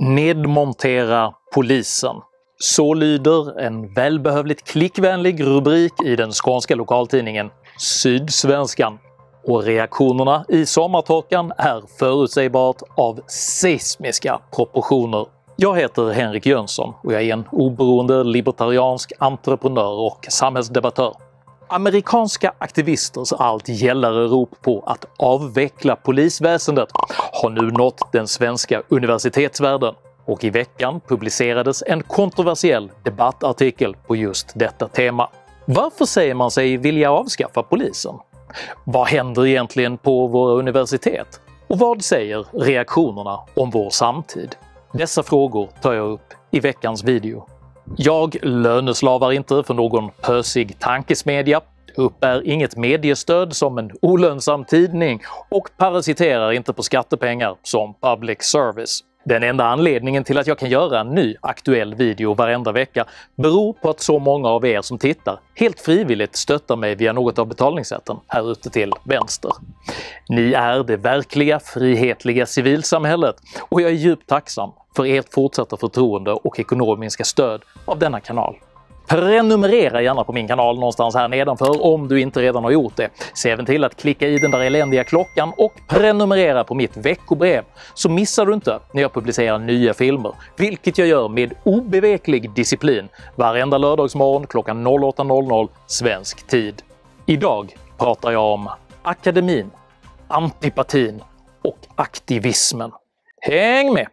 Nedmontera polisen. Så lyder en välbehövligt klickvänlig rubrik i den skånska lokaltidningen Sydsvenskan. Och reaktionerna i sommartorkan är förutsägbart av seismiska proportioner. Jag heter Henrik Jönsson och jag är en oberoende libertariansk entreprenör och samhällsdebattör. Amerikanska aktivisters allt gällare rop på att avveckla polisväsendet har nu nått den svenska universitetsvärlden, och i veckan publicerades en kontroversiell debattartikel på just detta tema. Varför säger man sig vilja avskaffa polisen? Vad händer egentligen på våra universitet? Och vad säger reaktionerna om vår samtid? Dessa frågor tar jag upp i veckans video. Jag löneslavar inte för någon pösig tankesmedja, uppbär inget mediestöd som en olönsam tidning och parasiterar inte på skattepengar som public service. Den enda anledningen till att jag kan göra en ny aktuell video varenda vecka beror på att så många av er som tittar helt frivilligt stöttar mig via något av betalningssätten här ute till vänster. Ni är det verkliga frihetliga civilsamhället och jag är djupt tacksam för ert fortsatta förtroende och ekonomiska stöd av denna kanal. Prenumerera gärna på min kanal någonstans här nedanför om du inte redan har gjort det. Se även till att klicka i den där eländiga klockan och prenumerera på mitt veckobrev, så missar du inte när jag publicerar nya filmer, vilket jag gör med obeveklig disciplin varenda lördagsmorgon klockan 08:00 svensk tid. Idag pratar jag om akademin, antipatin och aktivismen. Häng med!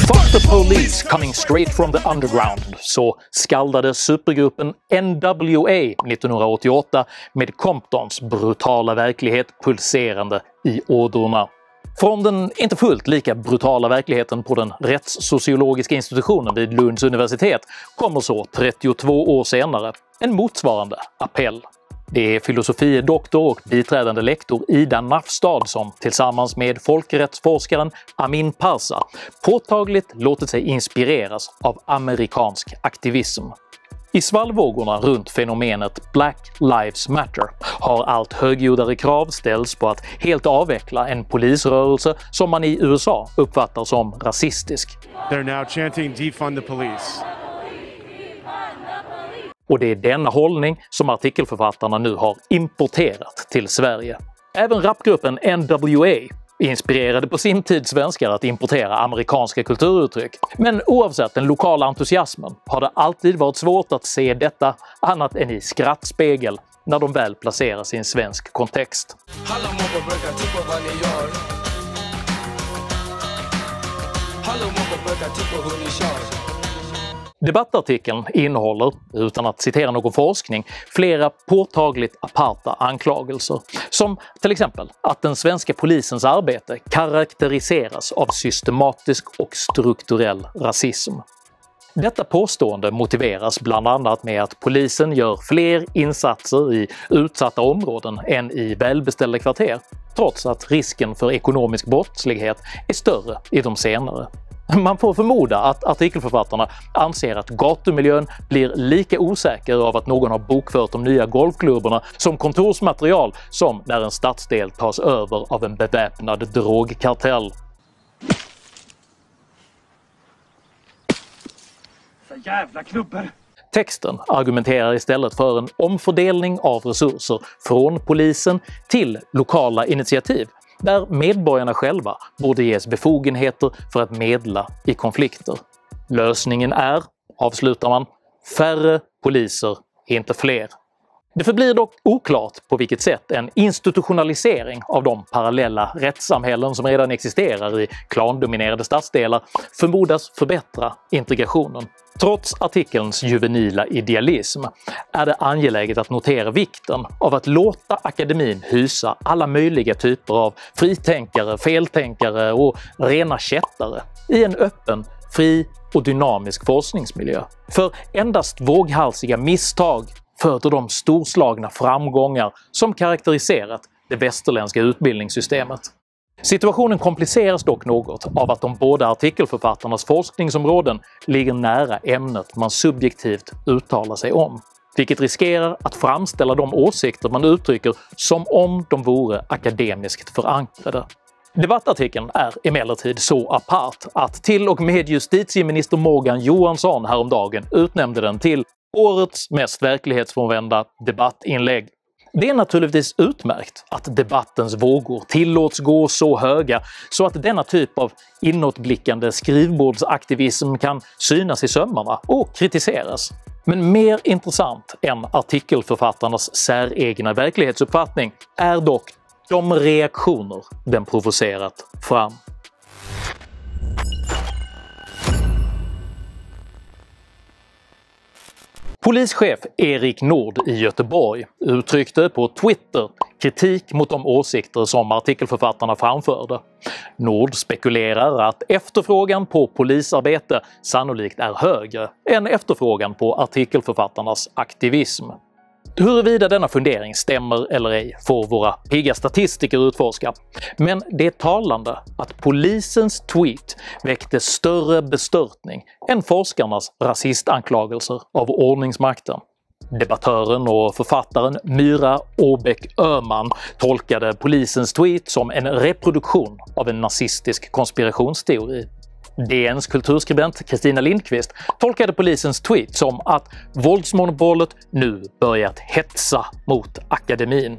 Fuck the police coming straight from the underground, så skaldade supergruppen NWA 1988 med Comptons brutala verklighet pulserande i ådrorna. Från den inte fullt lika brutala verkligheten på den rättssociologiska institutionen vid Lunds universitet kommer så 32 år senare en motsvarande appell. Det är filosofie-doktor och biträdande lektor Ida Nafstad som tillsammans med folkrättsforskaren Amin Parsa påtagligt låtit sig inspireras av amerikansk aktivism. I svallvågorna runt fenomenet Black Lives Matter har allt högljuddare krav ställts på att helt avveckla en polisrörelse som man i USA uppfattar som rasistisk. They're now chanting defund the police. Och det är denna hållning som artikelförfattarna nu har importerat till Sverige. Även rapgruppen NWA inspirerade på sin tid svenskar att importera amerikanska kulturuttryck. Men oavsett den lokala entusiasmen har det alltid varit svårt att se detta annat än i skrattspegel när de väl placeras i en svensk kontext. Debattartikeln innehåller, utan att citera någon forskning, flera påtagligt aparta anklagelser, som till exempel att den svenska polisens arbete karaktäriseras av systematisk och strukturell rasism. Detta påstående motiveras bland annat med att polisen gör fler insatser i utsatta områden än i välbeställda kvarter, trots att risken för ekonomisk brottslighet är större i de senare. Man får förmoda att artikelförfattarna anser att gatumiljön blir lika osäker av att någon har bokfört de nya golfklubborna som kontorsmaterial som när en stadsdel tas över av en beväpnad drogkartell. Så jävla klubbor! Texten argumenterar istället för en omfördelning av resurser från polisen till lokala initiativ, där medborgarna själva borde ges befogenheter för att medla i konflikter. Lösningen är, avslutar man, färre poliser, inte fler. Det förblir dock oklart på vilket sätt en institutionalisering av de parallella rättssamhällen som redan existerar i klandominerade stadsdelar förmodas förbättra integrationen. Trots artikelns juvenila idealism är det angeläget att notera vikten av att låta akademin hysa alla möjliga typer av fritänkare, feltänkare och rena kättare i en öppen, fri och dynamisk forskningsmiljö. För endast våghalsiga misstag föder de storslagna framgångar som karaktäriserat det västerländska utbildningssystemet. Situationen kompliceras dock något av att de båda artikelförfattarnas forskningsområden ligger nära ämnet man subjektivt uttalar sig om. vilket riskerar att framställa de åsikter man uttrycker som om de vore akademiskt förankrade. Debattartikeln är emellertid så apart att till och med justitieminister Morgan Johansson häromdagen utnämnde den till årets mest verklighetsfrånvända debattinlägg. Det är naturligtvis utmärkt att debattens vågor tillåts gå så höga så att denna typ av inåtblickande skrivbordsaktivism kan synas i sömmarna och kritiseras. Men mer intressant än artikelförfattarnas säregna verklighetsuppfattning är dock de reaktioner den provocerat fram. Polischef Erik Nord i Göteborg uttryckte på Twitter kritik mot de åsikter som artikelförfattarna framförde. Nord spekulerar att efterfrågan på polisarbete sannolikt är högre än efterfrågan på artikelförfattarnas aktivism. Huruvida denna fundering stämmer eller ej får våra pigga statistiker utforska, men det är talande att polisens tweet väckte större bestörtning än forskarnas rasistanklagelser av ordningsmakten. Debattören och författaren Myra Åbäck Öhman tolkade polisens tweet som en reproduktion av en nazistisk konspirationsteori. DNs kulturskribent Kristina Lindqvist tolkade polisens tweet som att våldsmonopolet nu börjat hetsa mot akademin.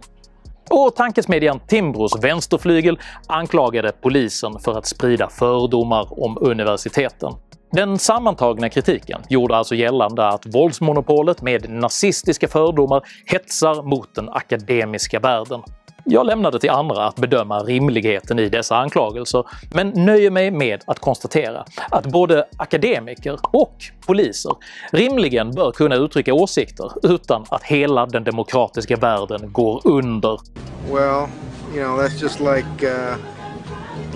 Och tankesmedjan Timbros vänsterflygel anklagade polisen för att sprida fördomar om universiteten. Den sammantagna kritiken gjorde alltså gällande att våldsmonopolet med nazistiska fördomar hetsar mot den akademiska världen. Jag lämnade till andra att bedöma rimligheten i dessa anklagelser, men nöjer mig med att konstatera att både akademiker och poliser rimligen bör kunna uttrycka åsikter utan att hela den demokratiska världen går under. Well, that's just like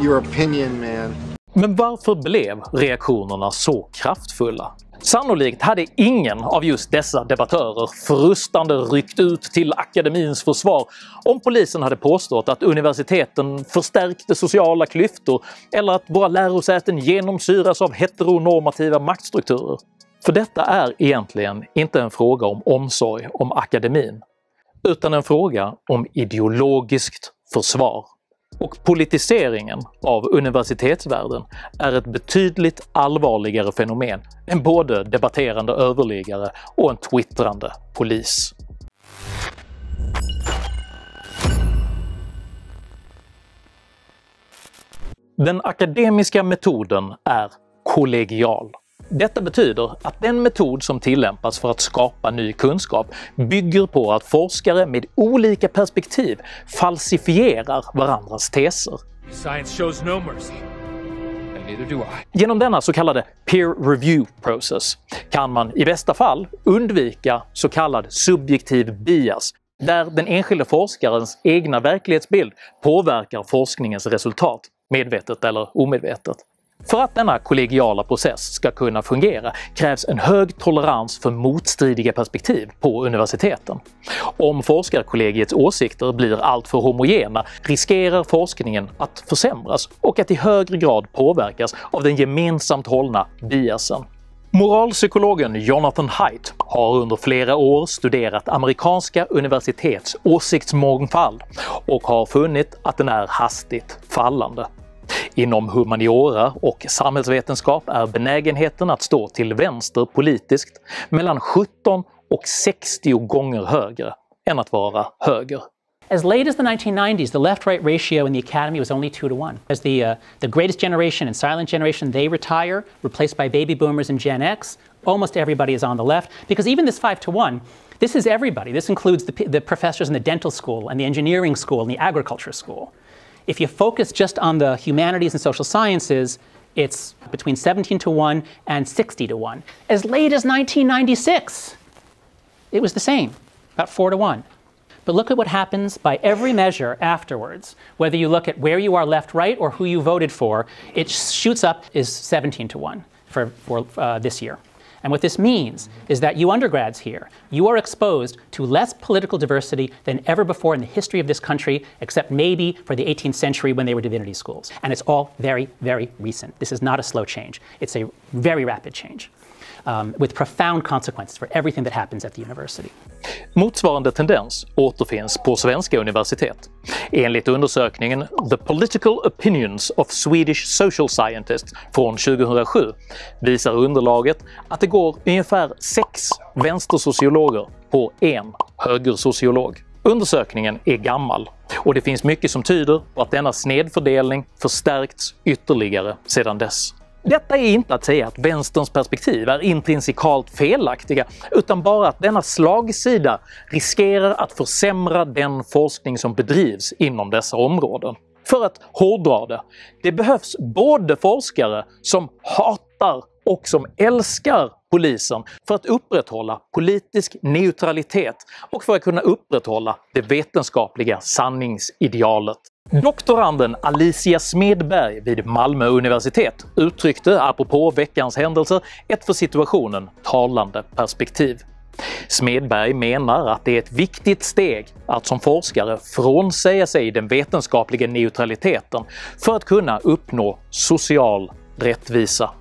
your opinion, man. Men varför blev reaktionerna så kraftfulla? Sannolikt hade ingen av just dessa debattörer frustande ryckt ut till akademins försvar om polisen hade påstått att universiteten förstärkte sociala klyftor eller att våra lärosäten genomsyras av heteronormativa maktstrukturer. För detta är egentligen inte en fråga om omsorg om akademin, utan en fråga om ideologiskt försvar. Och politiseringen av universitetsvärlden är ett betydligt allvarligare fenomen än både debatterande överliggare och en twittrande polis. Den akademiska metoden är kollegial. Detta betyder att den metod som tillämpas för att skapa ny kunskap bygger på att forskare med olika perspektiv falsifierar varandras teser. Science shows no mercy. And neither do I. Genom denna så kallade peer review process kan man i bästa fall undvika så kallad subjektiv bias, där den enskilde forskarens egna verklighetsbild påverkar forskningens resultat, medvetet eller omedvetet. För att denna kollegiala process ska kunna fungera krävs en hög tolerans för motstridiga perspektiv på universiteten. Om forskarkollegiets åsikter blir alltför homogena riskerar forskningen att försämras och att i högre grad påverkas av den gemensamt hållna biasen. Moralpsykologen Jonathan Haidt har under flera år studerat amerikanska universitets åsiktsmångfald och har funnit att den är hastigt fallande. Inom humaniora och samhällsvetenskap är benägenheten att stå till vänster politiskt mellan 17 och 60 gånger högre än att vara höger. As late as the 1990s, the left-right ratio in the academy was only 2-1. As the greatest generation and silent generation, they retire, replaced by baby boomers and Gen X, almost everybody is on the left. Because even this 5-1, this is everybody. This includes the professors in the dental school and the engineering school and the agriculture school. If you focus just on the humanities and social sciences, it's between 17-1 and 60-1. As late as 1996, it was the same, about 4-1. But look at what happens by every measure afterwards. Whether you look at where you are left, right, or who you voted for, it shoots up is 17-1 for this year. And what this means is that you undergrads here, you are exposed to less political diversity than ever before in the history of this country, except maybe for the 18th century when they were divinity schools. And it's all very, very recent. This is not a slow change. It's a very rapid change. with profound consequences for everything that happens at the university. Motsvarande tendens återfinns på svenska universitet. Enligt undersökningen The Political Opinions of Swedish Social Scientists från 2007 visar underlaget att det går ungefär 6 vänstersociologer på en högersociolog. Undersökningen är gammal och det finns mycket som tyder på att denna snedfördelning förstärkts ytterligare sedan dess. Detta är inte att säga att vänsterns perspektiv är intrinsikalt felaktiga, utan bara att denna slagsida riskerar att försämra den forskning som bedrivs inom dessa områden. För att hårdra det, det behövs både forskare som hatar och som älskar polisen för att upprätthålla politisk neutralitet och för att kunna upprätthålla det vetenskapliga sanningsidealet. Doktoranden Alicia Smedberg vid Malmö universitet uttryckte apropå veckans händelser ett för situationen talande perspektiv. Smedberg menar att det är ett viktigt steg att som forskare frånsäga sig den vetenskapliga neutraliteten för att kunna uppnå social rättvisa.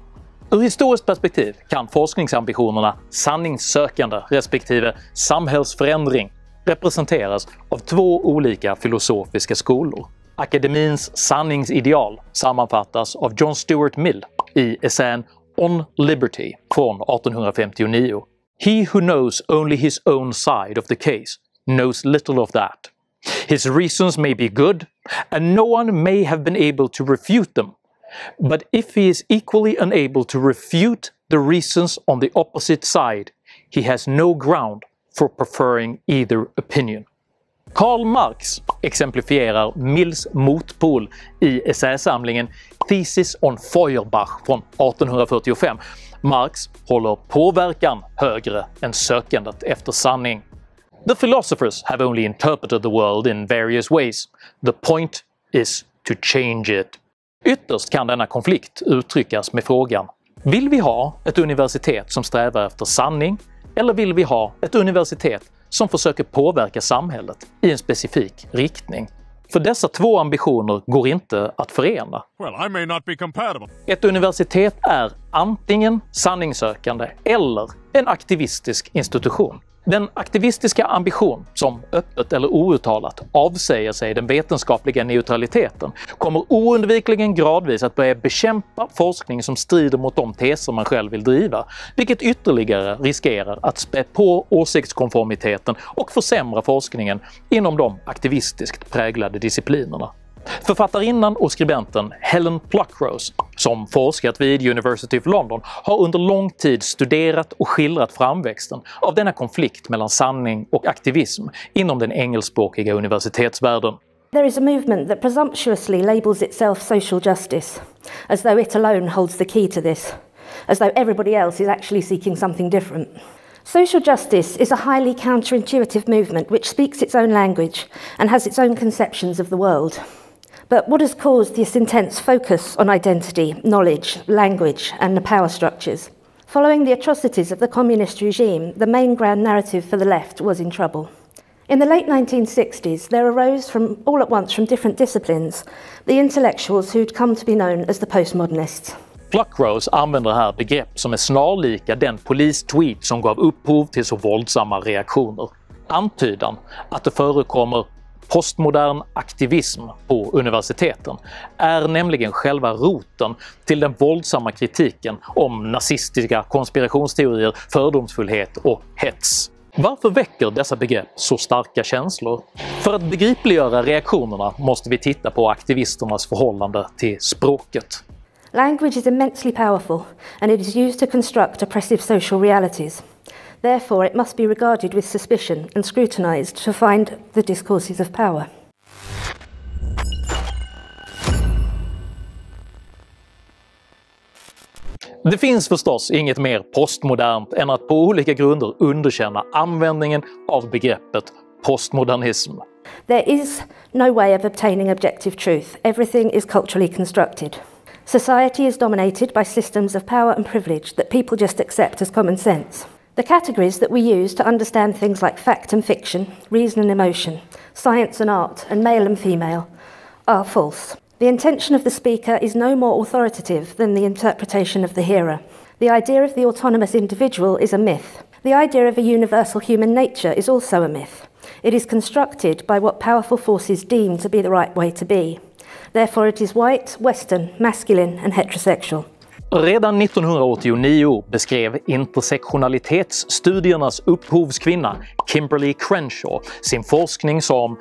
Ur historiskt perspektiv kan forskningsambitionerna sanningssökande respektive samhällsförändring representeras av 2 olika filosofiska skolor. Akademins sanningsideal sammanfattas av John Stuart Mill i essän On Liberty från 1859. He who knows only his own side of the case knows little of that. His reasons may be good, and no one may have been able to refute them. But if he is equally unable to refute the reasons on the opposite side, he has no ground for preferring either opinion. Karl Marx exemplifierar Mills motpol i essäsamlingen Thesis on Feuerbach från 1845. Marx håller påverkan högre än sökandet efter sanning. The philosophers have only interpreted the world in various ways. The point is to change it. Ytterst kan denna konflikt uttryckas med frågan: vill vi ha ett universitet som strävar efter sanning, eller vill vi ha ett universitet som försöker påverka samhället i en specifik riktning? För dessa 2 ambitioner går inte att förena. Well, I may not be compatible. Ett universitet är antingen sanningssökande eller en aktivistisk institution. Den aktivistiska ambition som öppet eller outtalat avsäger sig den vetenskapliga neutraliteten kommer oundvikligen gradvis att börja bekämpa forskning som strider mot de teser man själv vill driva, vilket ytterligare riskerar att spä på åsiktskonformiteten och försämra forskningen inom de aktivistiskt präglade disciplinerna. Författarinnan och skribenten Helen Pluckrose, som forskat vid University of London, har under lång tid studerat och skildrat framväxten av denna konflikt mellan sanning och aktivism inom den engelskspråkiga universitetsvärlden. There is a movement that presumptuously labels itself social justice, as though it alone holds the key to this, as though everybody else is actually seeking something different. Social justice is a highly counterintuitive movement which speaks its own language and has its own conceptions of the world. But what has caused this intense focus on identity, knowledge, language and the power structures? Following the atrocities of the communist regime, the main grand narrative for the left was in trouble. In the late 1960s, there arose all at once from different disciplines the intellectuals who'd come to be known as the postmodernists. Pluckrose använder här begrepp som är snarlika den polistweet som gav upphov till så våldsamma reaktioner. Antydan att det förekommer postmodern aktivism på universiteten är nämligen själva roten till den våldsamma kritiken om nazistiska konspirationsteorier, fördomsfullhet och hets. Varför väcker dessa begrepp så starka känslor? För att begripliggöra reaktionerna måste vi titta på aktivisternas förhållande till språket. Language is immensely powerful and it is used to construct oppressive social realities. Therefore, it must be regarded with suspicion and scrutinized to find the discourses of power. Det finns förstås inget mer postmodernt än att på olika grunder underkänna användningen av begreppet postmodernism. There is no way of obtaining objective truth. Everything is culturally constructed. Society is dominated by systems of power and privilege that people just accept as common sense. The categories that we use to understand things like fact and fiction, reason and emotion, science and art, and male and female are false. The intention of the speaker is no more authoritative than the interpretation of the hearer. The idea of the autonomous individual is a myth. The idea of a universal human nature is also a myth. It is constructed by what powerful forces deem to be the right way to be. Therefore it is white, western, masculine and heterosexual. Redan 1989 beskrev intersektionalitetsstudiernas upphovskvinna Kimberly Crenshaw sin forskning som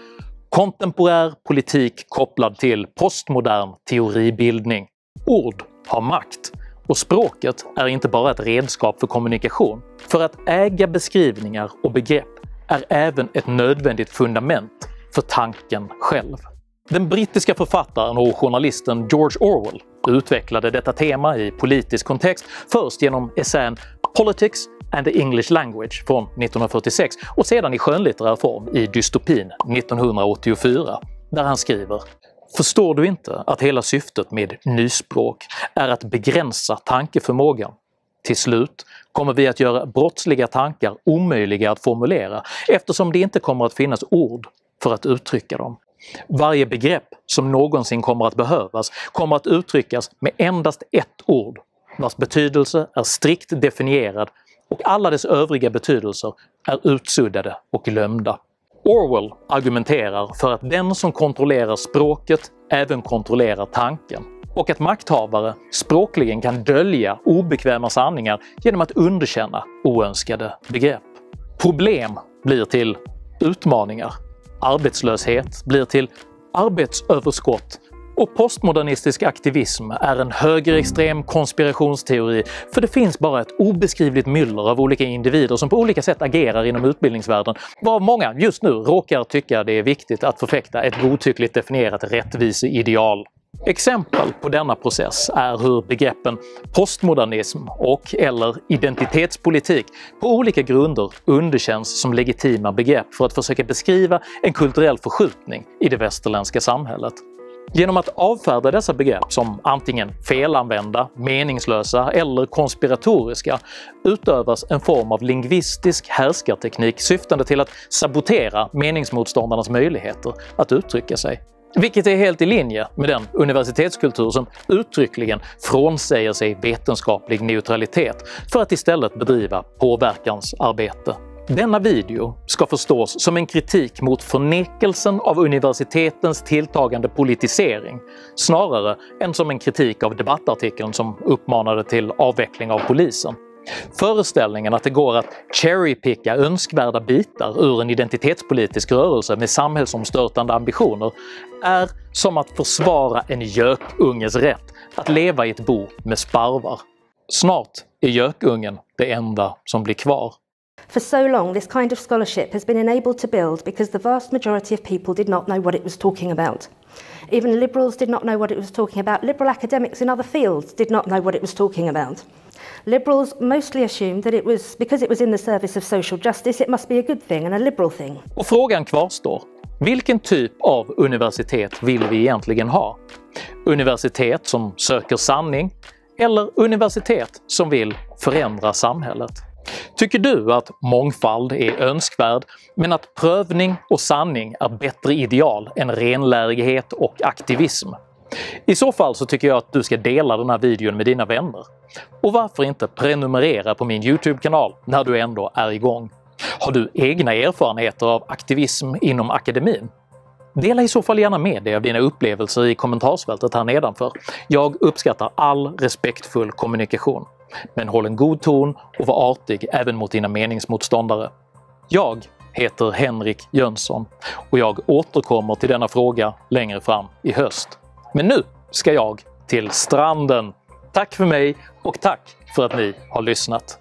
kontemporär politik kopplad till postmodern teoribildning. Ord har makt, och språket är inte bara ett redskap för kommunikation. För att äga beskrivningar och begrepp är även ett nödvändigt fundament för tanken själv. Den brittiska författaren och journalisten George Orwell utvecklade detta tema i politisk kontext först genom essän Politics and the English Language från 1946 och sedan i skönlitterär form i Dystopin 1984, där han skriver: "Förstår du inte att hela syftet med nyspråk är att begränsa tankeförmågan? Till slut kommer vi att göra brottsliga tankar omöjliga att formulera eftersom det inte kommer att finnas ord för att uttrycka dem. Varje begrepp som någonsin kommer att behövas kommer att uttryckas med endast ett ord, vars betydelse är strikt definierad och alla dess övriga betydelser är utsuddade och glömda." Orwell argumenterar för att den som kontrollerar språket även kontrollerar tanken, och att makthavare språkligen kan dölja obekväma sanningar genom att underkänna oönskade begrepp. Problem blir till utmaningar, arbetslöshet blir till arbetsöverskott, och postmodernistisk aktivism är en högerextrem konspirationsteori, för det finns bara ett obeskrivligt myller av olika individer som på olika sätt agerar inom utbildningsvärlden, varav många just nu råkar tycka det är viktigt att förfäkta ett godtyckligt definierat rättviseideal. Exempel på denna process är hur begreppen postmodernism och eller identitetspolitik på olika grunder underkänns som legitima begrepp för att försöka beskriva en kulturell förskjutning i det västerländska samhället. Genom att avfärda dessa begrepp som antingen felanvända, meningslösa eller konspiratoriska utövas en form av lingvistisk härskarteknik syftande till att sabotera meningsmotståndarnas möjligheter att uttrycka sig. Vilket är helt i linje med den universitetskultur som uttryckligen frånsäger sig vetenskaplig neutralitet för att istället bedriva påverkansarbete. Denna video ska förstås som en kritik mot förnekelsen av universitetens tilltagande politisering, snarare än som en kritik av debattartikeln som uppmanade till avveckling av polisen. Föreställningen att det går att cherrypicka önskvärda bitar ur en identitetspolitisk rörelse med samhällsomstörtande ambitioner är som att försvara en gökunges rätt att leva i ett bo med sparvar. Snart är gökungen det enda som blir kvar. For so long, this kind of scholarship has been enabled to build because the vast majority of people did not know what it was talking about. Even liberals did not know what it was talking about. Liberal academics in other fields did not know what it was talking about. Liberals mostly assumed that because it was in the service of social justice, it must be a good thing and a liberal thing. Och frågan kvarstår. Vilken typ av universitet vill vi egentligen ha? Universitet som söker sanning, eller universitet som vill förändra samhället? Tycker du att mångfald är önskvärd, men att prövning och sanning är bättre ideal än renlärighet och aktivism? I så fall så tycker jag att du ska dela den här videon med dina vänner. Och varför inte prenumerera på min YouTube-kanal när du ändå är igång? Har du egna erfarenheter av aktivism inom akademin? Dela i så fall gärna med dig av dina upplevelser i kommentarsfältet här nedanför. Jag uppskattar all respektfull kommunikation. Men håll en god ton och var artig även mot dina meningsmotståndare. Jag heter Henrik Jönsson och jag återkommer till denna fråga längre fram i höst. Men nu ska jag till stranden. Tack för mig och tack för att ni har lyssnat.